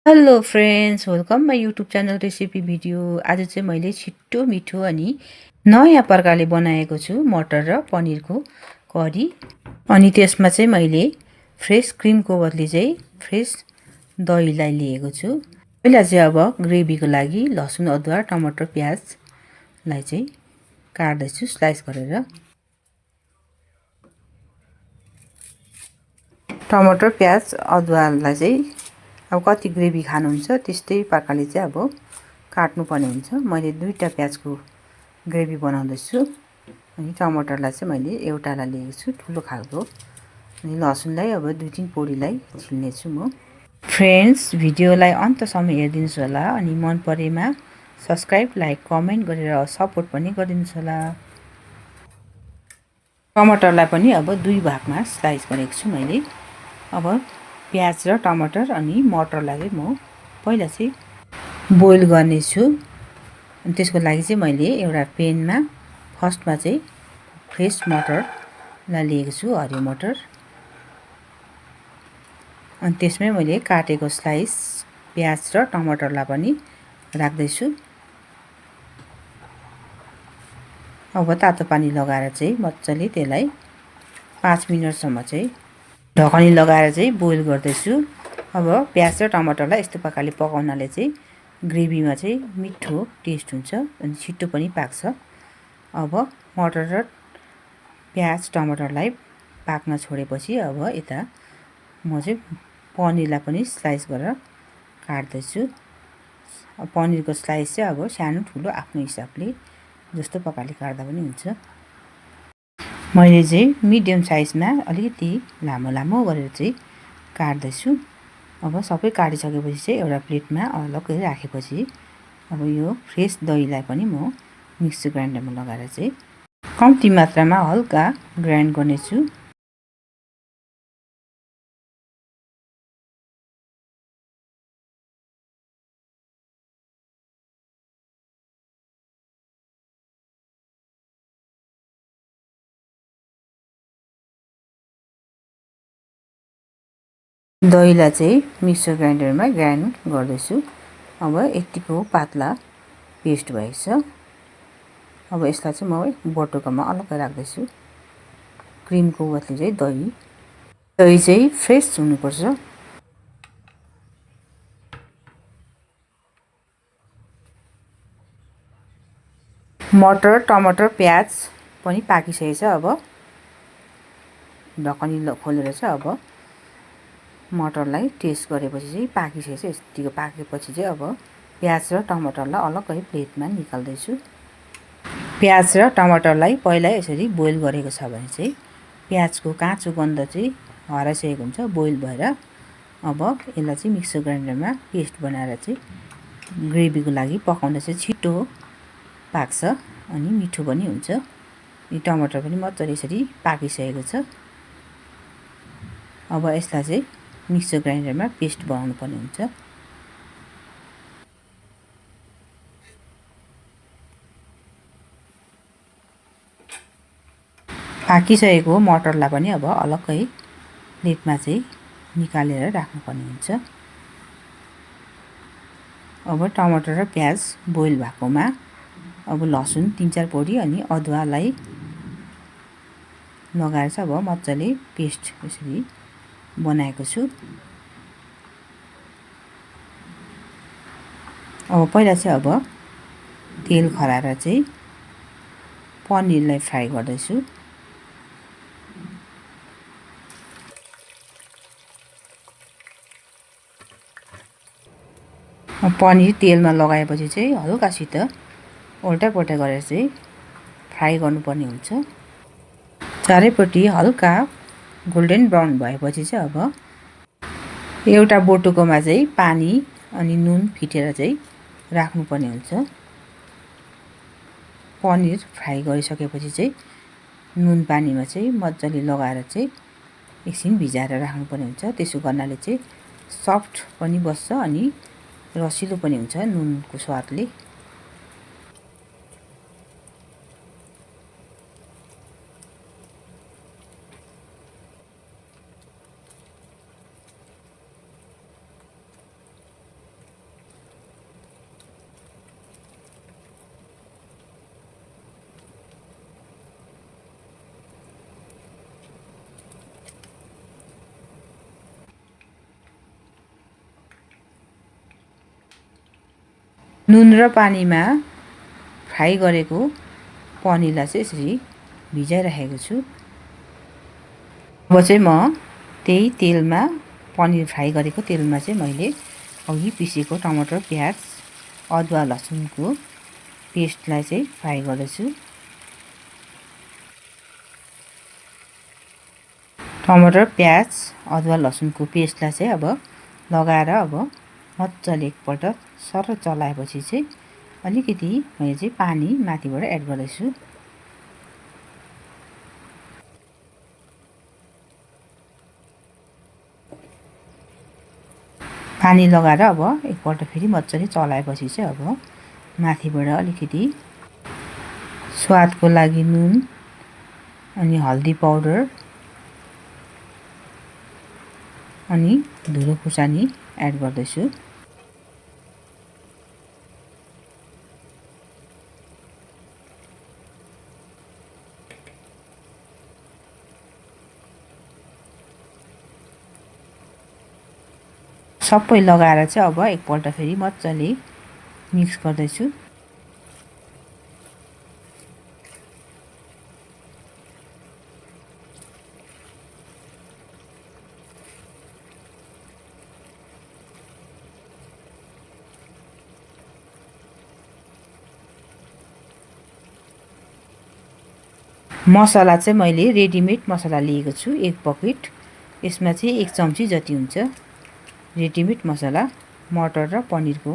Hello friends, welcome my YouTube channel recipe video. आज चाहिँ मैले छिट्टो मिठो अनि नयाँ प्रकारले बनाएको छु मटर र पनिरको करी। अनि त्यसमा चाहिँ मैले फ्रेस क्रिमको बदली चाहिँ फ्रेस दहीलाई लिएको छु। पहिला चाहिँ अब ग्रेभीको लागि लसुन, अदुवा, टमाटर, प्याजलाई चाहिँ काट्दैछु स्लाइस गरेर। टमाटर, प्याज, अदुवालाई चाहिँ अब कति ग्रेभी खानुहुन्छ त्यस्तै प्रकारले चाहिँ अब काट्नुपर्ने हुन्छ। मैले दुईटा प्याजको ग्रेभी बनाउँदैछु अनि टमाटरलाई चाहिँ मैले एउटालाई लिएको छु ठुलो खालको। अनि लसुनलाई अब 2-3 पोडीलाई छिल्नेछु म। फ्रेन्ड्स, भिडियोलाई अन्तसम्म हेरिदिनुहोस् होला अनि मन परेमा सब्सक्राइब, लाइक, कमेन्ट गरेर सपोर्ट पनि गरिदिनुहोस् होला। टमाटरलाई पनि अब दुई भागमा स्लाइस गरेको छु मैले। अब प्याज र टमाटर अनि मटरलाई चाहिँ म पहिला चाहिँ बोइल गर्नेछु। अनि त्यसको लागि चाहिँ मैले एउटा पेनमा फर्स्टमा चाहिँ फ्रेस मटरलाई लिएको छु, हरियो मटर। अनि त्यसमै मैले काटेको स्लाइस प्याज र टमाटरलाई पनि राख्दैछु। अब तातो पानी लगाएर चाहिँ मजाले त्यसलाई 5 मिनटसम्म चाहिँ ढकनी लगाएर चाहिँ बोइल गर्दैछु। अब प्याज र टमाटरलाई यस्तो प्रकारले पकाउनाले चाहिँ ग्रेभीमा चाहिँ मिठो टेस्ट हुन्छ अनि छिट्टो पनि पाक्छ। अब मटर र प्याज टमाटरलाई पाक्न छोडेपछि अब यता म चाहिँ पनिरलाई पनि स्लाइस गरेर काट्दैछु। अब पनिरको स्लाइस चाहिँ अब सानो ठुलो आफ्नो हिसाबले जस्तो प्रकारले काट्दा पनि हुन्छ। मैले चाहिँ मिडियम साइजमा अलिकति लामो लामो गरेर चाहिँ काट्दैछु। अब सबै काटिसकेपछि चाहिँ एउटा प्लेटमा अलग्गै राखेपछि अब यो फ्रेस दहीलाई पनि म मिक्सर ग्राइन्डरमा लगाएर चाहिँ कम्ती मात्रामा हल्का ग्राइन्ड गर्नेछु। दहीलाई चाहिँ मिक्सर ग्राइन्डरमा ग्राइन्ड गर्दैछु। अब यतिको पातला पेस्ट भएको छ। अब यसलाई चाहिँ म बटुकामा अलग्गै राख्दैछु। क्रिमको बदली चाहिँ दही चाहिँ फ्रेस हुनुपर्छ। मटर, टमाटर, प्याज पनि पाकिसकेको छ। अब ढकनी खोलेर चाहिँ अब मटरलाई टेस्ट गरेपछि चाहिँ पाकिसकेको छ। यतिको पाकेपछि चाहिँ अब प्याज र टमाटरलाई अलग्गै प्लेटमा निकाल्दैछु। प्याज र टमाटरलाई पहिला यसरी बोइल गरेको छ भने चाहिँ प्याजको काँचो गन्ध चाहिँ हराइसकेको हुन्छ बोइल भएर। अब यसलाई चाहिँ मिक्सर ग्राइन्डरमा पेस्ट बनाएर चाहिँ ग्रेभीको लागि पकाउँदा चाहिँ छिटो पाक्छ अनि मिठो पनि हुन्छ। यो टमाटर पनि मजाले यसरी पाकिसकेको छ। अब यसलाई चाहिँ मिक्सर ग्राइन्डरमा पेस्ट बनाउनु पर्ने हुन्छ। पाकिसकेको मटरलाई पनि अब अलग्गै प्लेटमा चाहिँ निकालेर राख्नुपर्ने हुन्छ। अब टमाटर र प्याज बोइल भएकोमा अब लसुन 3-4 पोडी अनि अदुवालाई लगाएर चाहिँ अब मजाले पेस्ट यसरी बनाएको छु। अब पहिला चाहिँ अब तेल खराएर चाहिँ पनिरलाई फ्राई गर्दैछु। पनिर तेलमा लगाएपछि चाहिँ हल्कासित उल्टापल्टा गरेर चाहिँ फ्राई गर्नुपर्ने हुन्छ। चारैपट्टि हल्का गोल्डन ब्राउन भएपछि चाहिँ अब एउटा बटुकोमा चाहिँ पानी अनि नुन फिटेर चाहिँ राख्नुपर्ने हुन्छ। पनिर फ्राई गरिसकेपछि चाहिँ नुन पानीमा चाहिँ मजाले लगाएर चाहिँ एकछिन भिजाएर राख्नुपर्ने हुन्छ। त्यसो गर्नाले चाहिँ सफ्ट पनि बस्छ अनि रसिलो पनि हुन्छ नुनको स्वादले। नुन र पानीमा फ्राई गरेको पनिरलाई चाहिँ यसरी भिजाइराखेको छु। अब चाहिँ म त्यही तेलमा पनिर फ्राई गरेको तेलमा चाहिँ मैले अघि पिसेको टमाटर, प्याज, अदुवा, लसुनको पेस्टलाई चाहिँ फ्राई गर्दैछु। टमाटर, प्याज, अदुवा, लसुनको पेस्टलाई चाहिँ अब लगाएर अब मजाले एकपल्ट सरर चलाएपछि चाहिँ अलिकति मैले चाहिँ पानी माथिबाट एड गर्दैछु। पानी लगाएर अब एकपल्ट फेरि मजाले चलाएपछि चाहिँ अब माथिबाट अलिकति स्वादको लागि नुन अनि हल्दी पाउडर अनि धुलो खुर्सानी एड गर्दैछु। सबै लगाएर चाहिँ अब एकपल्ट फेरि मजाले मिक्स गर्दैछु। मसला चाहिँ मैले रेडिमेड मसला लिएको छु 1 पकेट। यसमा चाहिँ 1 चम्ची जति हुन्छ रेडिमेड मसला, मटर र पनिरको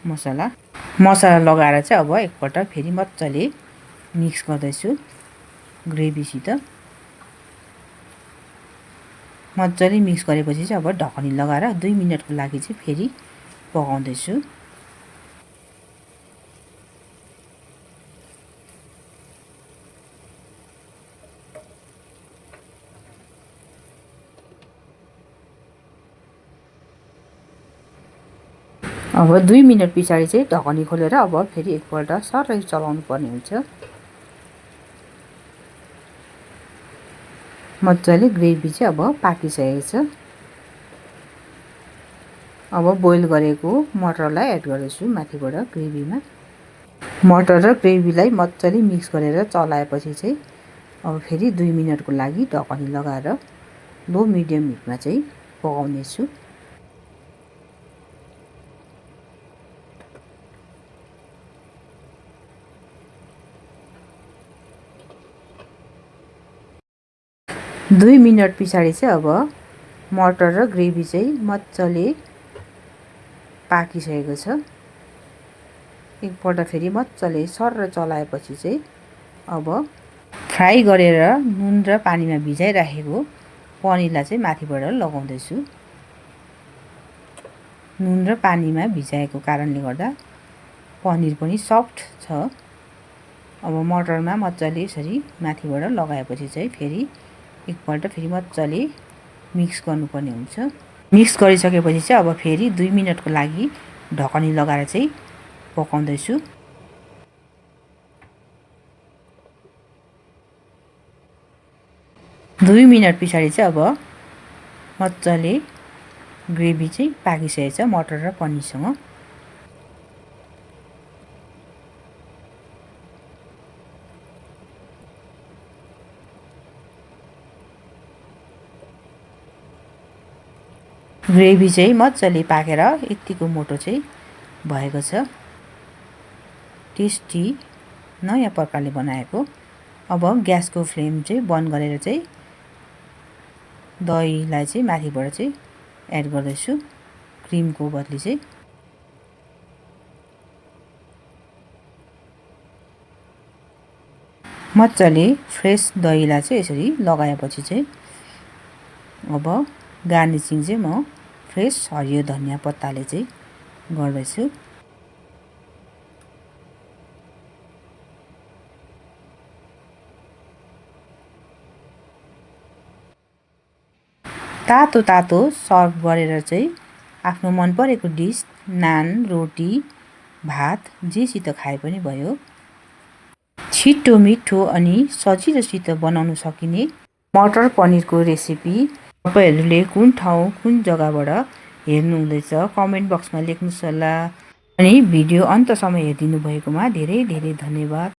मसला लगाएर चाहिँ अब एकपल्ट फेरि मजाले मिक्स गर्दैछु ग्रेभीसित। मजाले मिक्स गरेपछि चाहिँ अब ढकनी लगाएर 2 मिनेटको लागि चाहिँ फेरि पकाउँदैछु। अब 2 मिनेट पछाडि चाहिँ ढकनी खोलेर अब फेरि एकपल्ट सररै चलाउनु पर्ने हुन्छ। मजाले ग्रेभी चाहिँ अब पाकिसकेको छ। अब बोइल गरेको मटरलाई एड गर्दैछु माथिबाट ग्रेभीमा। मटर र ग्रेभीलाई मजाले मिक्स गरेर चलाएपछि चाहिँ अब फेरि 2 मिनेटको लागि ढकनी लगाएर लो मिडियम हिटमा चाहिँ पकाउनेछु। दुई मिनट पछाडि चाहिँ अब मटर र ग्रेभी चाहिँ मजाले पाकिसकेको छ। एकपल्ट फेरि मजाले सरर चलाएपछि चाहिँ अब फ्राई गरेर नुन र पानीमा भिजाइराखेको पनिरलाई चाहिँ माथिबाट लगाउँदैछु। नुन र पानीमा भिजाएको कारणले गर्दा पनिर पनि सफ्ट छ। अब मटरमा मजाले यसरी माथिबाट लगाएपछि चाहिँ फेरि एकपल्ट फेरि मजाले मिक्स गर्नुपर्ने हुन्छ। मिक्स गरिसकेपछि चाहिँ अब फेरि 2 मिनेटको लागि ढकनी लगाएर चाहिँ पकाउँदैछु। दुई मिनट पछाडि चाहिँ अब मजाले ग्रेभी चाहिँ पाकिसकेको छ मटर र पनिरसँग। ग्रेभी चाहिँ मजाले पाकेर यतिको मोटो चाहिँ भएको छ। टेस्टी नयाँ प्रकारले बनाएको। अब ग्यासको फ्लेम चाहिँ बन्द गरेर चाहिँ दहीलाई चाहिँ माथिबाट चाहिँ एड गर्दैछु क्रिमको बदली चाहिँ। मजाले फ्रेस दहीलाई चाहिँ यसरी लगाएपछि चाहिँ अब गार्निसिङ चाहिँ म फ्रेस हरियो धनिया पत्ताले चाहिँ गर्दैछु। तातो तातो सर्भ गरेर चाहिँ आफ्नो मन परेको डिस नान, रोटी, भात जेसित खाए पनि भयो। छिटो मिठो अनि सजिलोसित बनाउन सकिने मटर पनिरको रेसिपी तपाईहरूले कुन ठाउँ कुन जग्गाबाट हेर्नुहुँदैछ कमेन्ट बक्समा लेख्नुहोस् होला अनि भिडियो अन्तसम्म हेरिदिनु भएकोमा धेरै धेरै धन्यवाद।